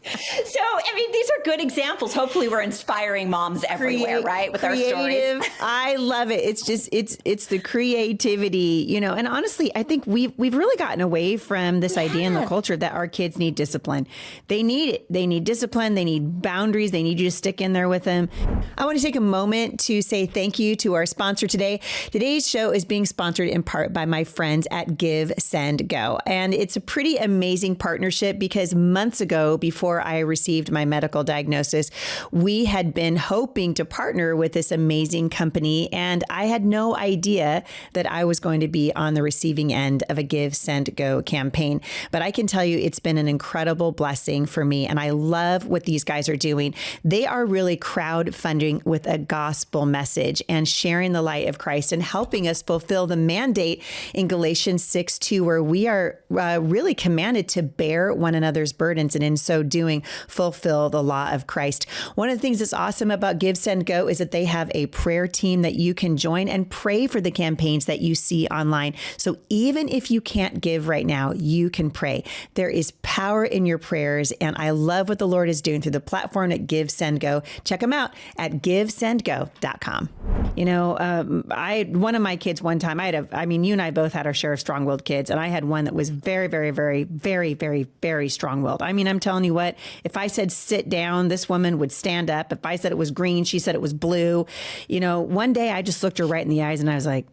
So, I mean, these are good examples. Hopefully we're inspiring moms everywhere, right? With our stories.
I love it. It's just, it's the creativity, you know, and honestly, I think we've really gotten away from this idea in the culture that our kids need discipline. They need it. They need discipline. They need boundaries. They need you to stick in there with them. I want to take a moment to say thank you to our sponsor today. Today's show is being sponsored in part by my friends at GiveSendGo. And it's a pretty amazing partnership because months ago, before I received my medical diagnosis, we had been hoping to partner with this amazing company. And I had no idea that I was going to be on the receiving end of a GiveSendGo campaign. But I can tell you it's been an incredible blessing for me. And I love what these guys are doing. They are really crowdfunding with a gospel message and sharing the light of Christ and helping us fulfill the mandate in Galatians 6:2, where we are really commanded to bear one another's burdens and in so doing fulfill the law of Christ. One of the things that's awesome about GiveSendGo is that they have a prayer team that you can join and pray for the campaigns that you see online. So even if you can't give right now, you can pray. There is power in your prayers, and I love what the Lord is doing through the platform at GiveSendGo. Check them out at GiveSendGo.com. You know, one of my kids one time, you and I both had our share of strong-willed kids, and I had one that was very, very, very, very, very, very strong-willed. I mean, I'm telling you what, if I said sit down, this woman would stand up. If I said it was green, she said it was blue. You know, one day I just looked her right in the eyes and I was like,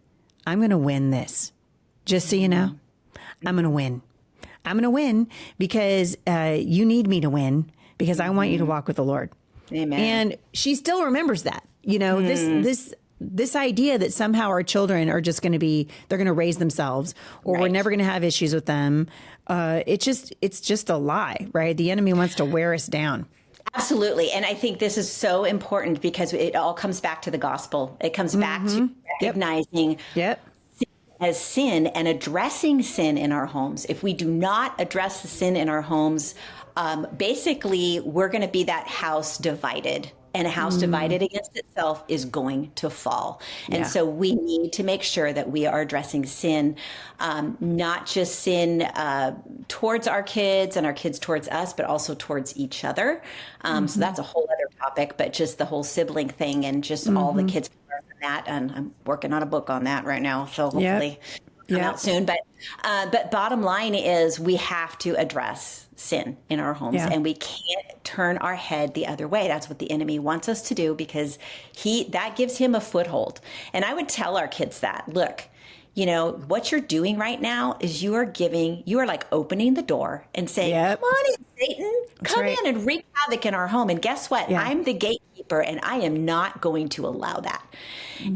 I'm going to win this. Just so you know, I'm going to win. I'm going to win because you need me to win because I want you to walk with the Lord.
Amen.
And she still remembers that, you know, this idea that somehow our children are just going to they're going to raise themselves or we're never going to have issues with them. It's just a lie, right? The enemy wants to wear us down.
Absolutely. And I think this is so important because it all comes back to the gospel. It comes back to recognizing sin as sin and addressing sin in our homes. If we do not address the sin in our homes, basically we're going to be that house divided. And a house divided against itself is going to fall. And so we need to make sure that we are addressing sin, not just sin towards our kids and our kids towards us, but also towards each other. So that's a whole other topic, but just the whole sibling thing and just all the kids can learn from that. And I'm working on a book on that right now. So hopefully come out soon. But bottom line is we have to address sin in our homes and we can't turn our head the other way. That's what the enemy wants us to do because that gives him a foothold. And I would tell our kids that, look, you know, what you're doing right now is you are like opening the door and saying, come on in, Satan, come in and wreak havoc in our home. And guess what? I'm the gatekeeper and I am not going to allow that.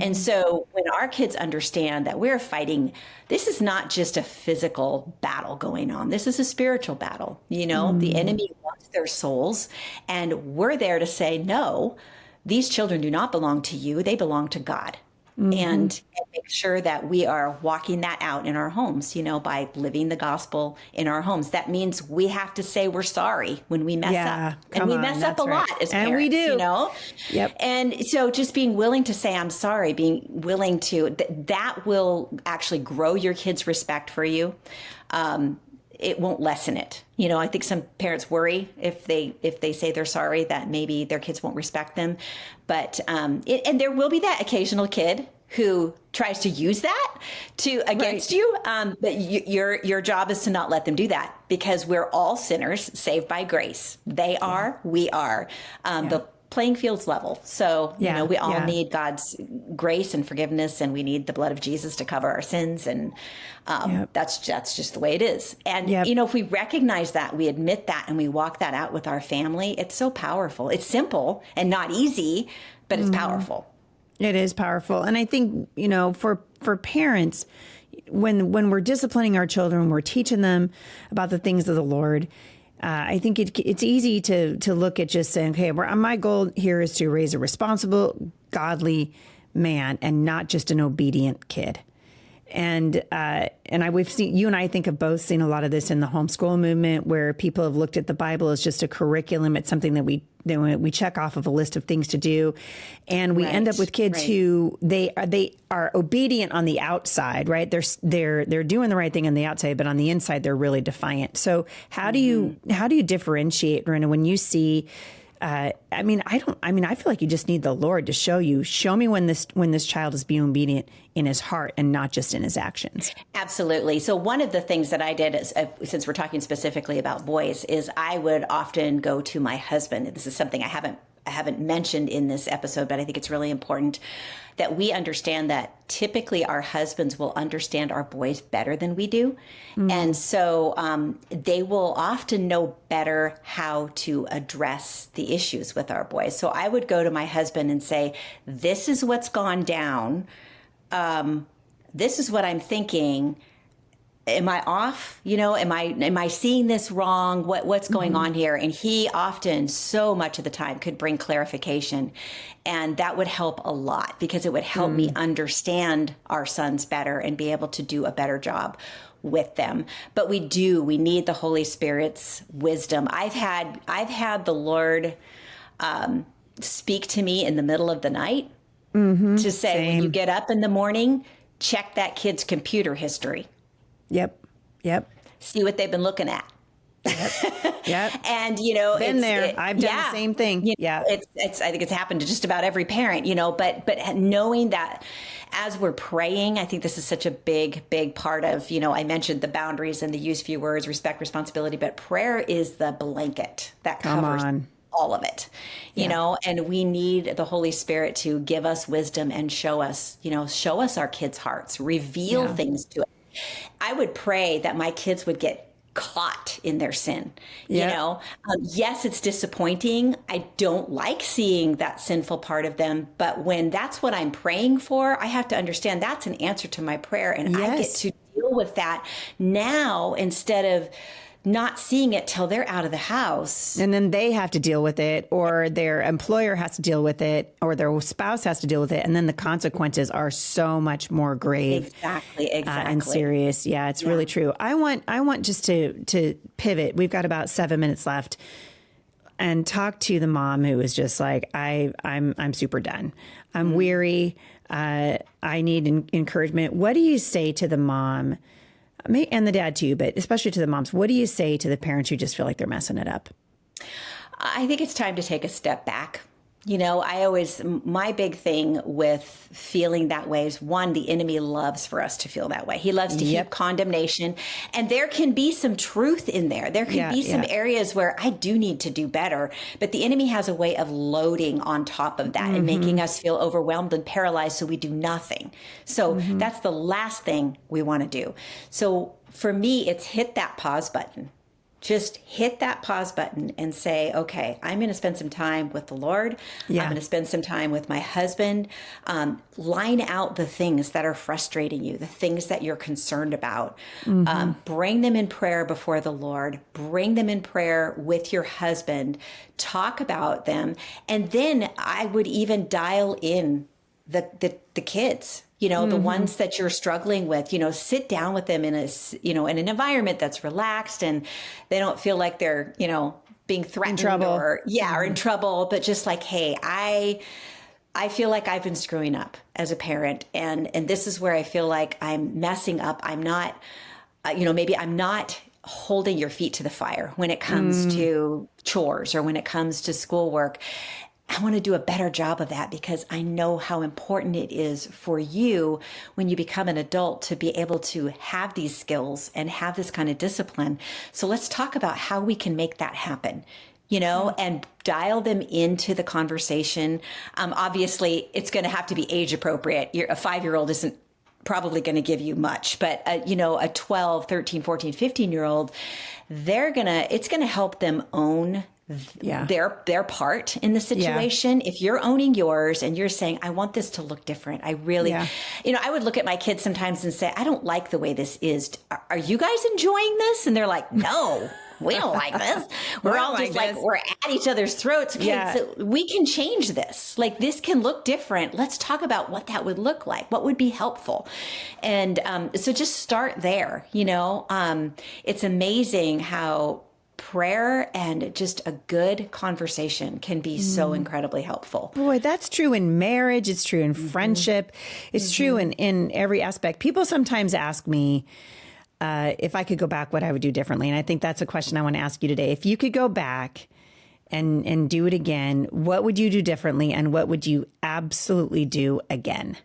And so when our kids understand that we're fighting, this is not just a physical battle going on. This is a spiritual battle. You know, the enemy wants their souls and we're there to say, no, these children do not belong to you. They belong to God. and make sure that we are walking that out in our homes, by living the gospel in our homes. That means we have to say we're sorry when we mess up. And we mess up a lot as parents,
and we do.
Yep. And so just being willing to say, I'm sorry, being willing to, that will actually grow your kids' respect for you. It won't lessen it. I think some parents worry if they say they're sorry that maybe their kids won't respect them. But and there will be that occasional kid who tries to use that against you. But your job is to not let them do that, because we're all sinners saved by grace. They are, we are. The playing field's level. So, we all need God's grace and forgiveness, and we need the blood of Jesus to cover our sins. And that's just the way it is. And, if we recognize that, we admit that, and we walk that out with our family, it's so powerful. It's simple and not easy, but it's powerful.
It is powerful. And I think, for parents, when we're disciplining our children, we're teaching them about the things of the Lord, I think it's easy to look at just saying, okay, my goal here is to raise a responsible, godly man and not just an obedient kid. And we've seen, you and I think have both seen a lot of this in the homeschool movement, where people have looked at the Bible as just a curriculum. It's something that we check off of a list of things to do. And we end up with kids who they are obedient on the outside, right? They're doing the right thing on the outside, but on the inside, they're really defiant. So how do you differentiate, Durenda, when you see, I feel like you just need the Lord to show me when this child is being obedient in his heart and not just in his actions.
Absolutely. So one of the things that I did, since we're talking specifically about boys, is I would often go to my husband. This is something I haven't mentioned in this episode, but I think it's really important that we understand that typically our husbands will understand our boys better than we do. And so they will often know better how to address the issues with our boys. So I would go to my husband and say, this is what's gone down. This is what I'm thinking. Am I off? Am I seeing this wrong? What's going on here? And he often, so much of the time, could bring clarification. And that would help a lot, because it would help me understand our sons better and be able to do a better job with them. But we need the Holy Spirit's wisdom. I've had the Lord speak to me in the middle of the night to say, when you get up in the morning, check that kid's computer history.
Yep.
See what they've been looking at.
Yep.
And,
been there. I've done the same thing.
I think it's happened to just about every parent, but knowing that as we're praying, I think this is such a big, big part of, I mentioned the boundaries and the use few words, respect, responsibility, but prayer is the blanket that covers all of it, you know, and we need the Holy Spirit to give us wisdom and show us our kids' hearts, reveal things to us. I would pray that my kids would get caught in their sin. Yes, it's disappointing. I don't like seeing that sinful part of them, but when that's what I'm praying for, I have to understand that's an answer to my prayer, and I get to deal with that now instead of not seeing it till they're out of the house.
And then they have to deal with it, or their employer has to deal with it, or their spouse has to deal with it. And then the consequences are so much more grave.
Exactly.
And serious. Yeah, it's really true. I want just to pivot. We've got about 7 minutes left, and talk to the mom who is just like, I'm super done. I'm weary. I need encouragement. What do you say to the mom? And the dad too, but especially to the moms, what do you say to the parents who just feel like they're messing it up?
I think it's time to take a step back. My big thing with feeling that way is, one, the enemy loves for us to feel that way. He loves to heap condemnation. And there can be some truth in there. There can be some areas where I do need to do better. But the enemy has a way of loading on top of that and making us feel overwhelmed and paralyzed so we do nothing. So that's the last thing we want to do. So for me, it's hit that pause button. Just hit that pause button and say, okay, I'm going to spend some time with the Lord. I'm going to spend some time with my husband. Line out the things that are frustrating you, the things that you're concerned about. Bring them in prayer before the Lord. Bring them in prayer with your husband. Talk about them. And then I would even dial in the kids, the ones that you're struggling with, sit down with them in in an environment that's relaxed and they don't feel like they're, being threatened or in trouble, but just like, hey, I feel like I've been screwing up as a parent, and this is where I feel like I'm messing up. I'm not, maybe I'm not holding your feet to the fire when it comes to chores or when it comes to schoolwork. I want to do a better job of that because I know how important it is for you when you become an adult to be able to have these skills and have this kind of discipline. So let's talk about how we can make that happen, and dial them into the conversation. Obviously, it's going to have to be age appropriate. A 5-year-old isn't probably going to give you much, but a 12, 13, 14, 15-year-old, it's going to help them own their part in the situation. If you're owning yours and you're saying, I want this to look different. I really, I would look at my kids sometimes and say, I don't like the way this is. Are you guys enjoying this? And they're like, no, we don't like this. We're all just like, we're at each other's throats. Okay, so we can change this. Like, this can look different. Let's talk about what that would look like. What would be helpful? And so just start there. It's amazing how prayer and just a good conversation can be so incredibly helpful.
Boy, that's true in marriage. It's true in friendship. It's true in every aspect. People sometimes ask me if I could go back, what I would do differently. And I think that's a question I want to ask you today. If you could go back and do it again, what would you do differently? And what would you absolutely do again?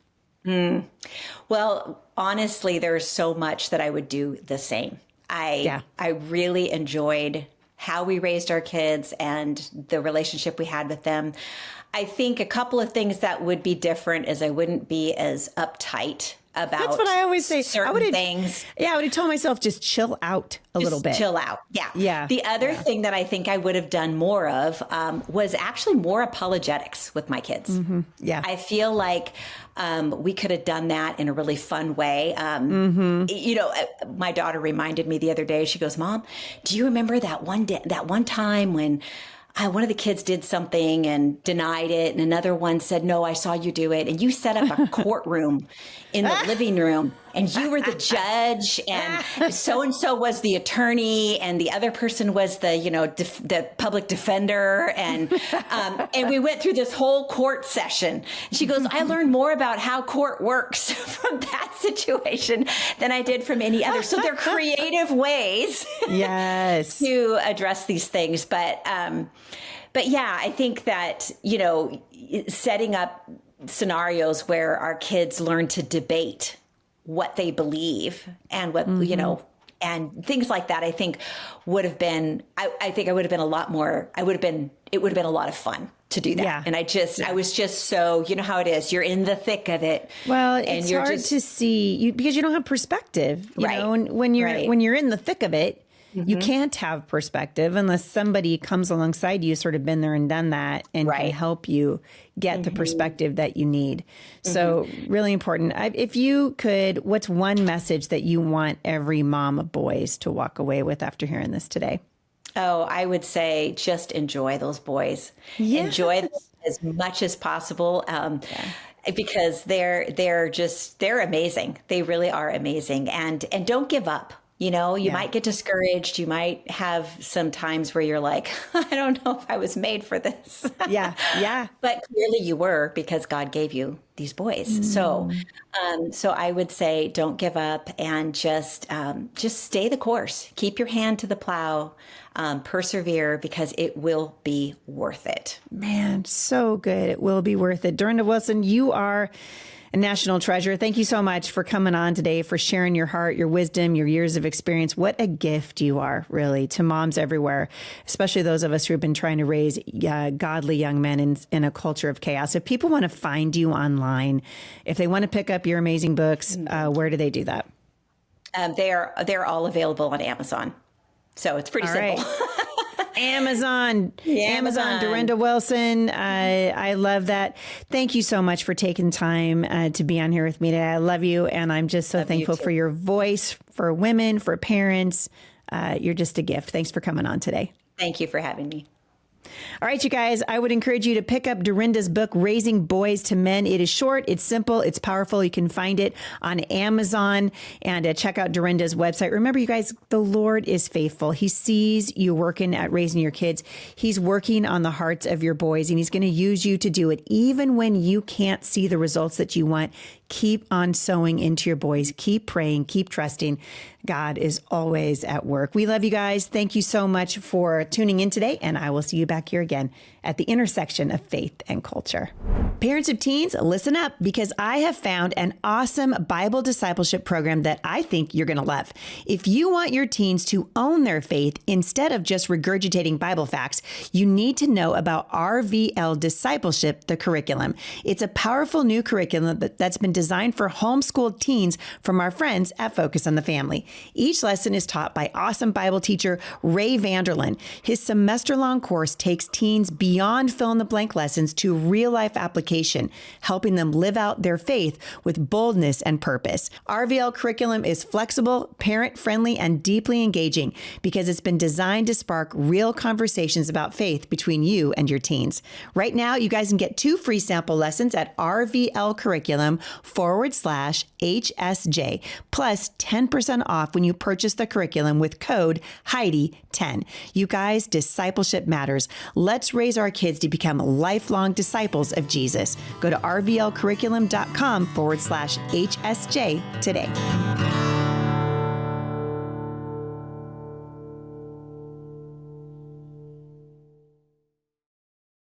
Well, honestly, there's so much that I would do the same. I really enjoyed how we raised our kids and the relationship we had with them. I think a couple of things that would be different is I wouldn't be as uptight about
That's what I always say.
certain things.
Yeah, I would have told myself, just chill out a little bit.
Chill out. Yeah.
Yeah.
The other thing that I think I would have done more of was actually more apologetics with my kids.
Yeah.
I feel like we could have done that in a really fun way. My daughter reminded me the other day, she goes, Mom, do you remember that one time when one of the kids did something and denied it, and another one said, no, I saw you do it. And you set up a courtroom in the living room, and you were the judge, and so-and-so was the attorney, and the other person was the public defender. And we went through this whole court session. She goes, I learned more about how court works from that situation than I did from any other. So they're creative ways to address these things. But yeah, I think that, setting up scenarios where our kids learn to debate what they believe and what, and things like that, I think would have been, I think I would have been a lot more, it would have been a lot of fun to do that. Yeah. And I was just so, you know how it is, you're in the thick of it.
Well, it's hard to see because you don't have perspective, you know, and when you're in the thick of it, you can't have perspective unless somebody comes alongside you, sort of been there and done that, and can help you get the perspective that you need. So really important. If you could, what's one message that you want every mom of boys to walk away with after hearing this today?
Oh, I would say just enjoy those boys. Yes. Enjoy them as much as possible. Because they're amazing. They really are amazing. And don't give up. You might get discouraged. You might have some times where you're like, I don't know if I was made for this. Yeah. But clearly you were, because God gave you these boys. So I would say don't give up and just stay the course. Keep your hand to the plow. Persevere, because it will be worth it.
Man, so good. It will be worth it. Durenda Wilson, you are a national treasure. Thank you so much for coming on today, for sharing your heart, your wisdom, your years of experience. What a gift you are, really, to moms everywhere, especially those of us who have been trying to raise godly young men in a culture of chaos. If people want to find you online, if they want to pick up your amazing books, where do they do that?
They're all available on Amazon. So it's pretty simple.
Amazon, Durenda Wilson. I love that. Thank you so much for taking time to be on here with me today. I love you. And I'm just so thankful for your voice, for women, for parents. You're just a gift. Thanks for coming on today.
Thank you for having me.
All right, you guys, I would encourage you to pick up Durenda's book, Raising Boys to Men. It is short, it's simple, it's powerful. You can find it on Amazon, and check out Durenda's website. Remember, you guys, the Lord is faithful. He sees you working at raising your kids. He's working on the hearts of your boys, and he's going to use you to do it. Even when you can't see the results that you want, keep on sowing into your boys. Keep praying, keep trusting. God is always at work. We love you guys. Thank you so much for tuning in today, and I will see you back here again at the intersection of faith and culture. Parents of teens, listen up, because I have found an awesome Bible discipleship program that I think you're going to love. If you want your teens to own their faith instead of just regurgitating Bible facts, you need to know about RVL Discipleship, the curriculum. It's a powerful new curriculum that's been designed for homeschooled teens from our friends at Focus on the Family. Each lesson is taught by awesome Bible teacher Ray Vanderlyn. His semester-long course takes teens beyond fill-in-the-blank lessons to real-life application, helping them live out their faith with boldness and purpose. RVL curriculum is flexible, parent-friendly, and deeply engaging because it's been designed to spark real conversations about faith between you and your teens. Right now, you guys can get 2 free sample lessons at rvlcurriculum.com/HSJ, plus 10% off when you purchase the curriculum with code Heidi10. You guys, discipleship matters. Let's raise our kids to become lifelong disciples of Jesus. Go to rvlcurriculum.com/HSJ today.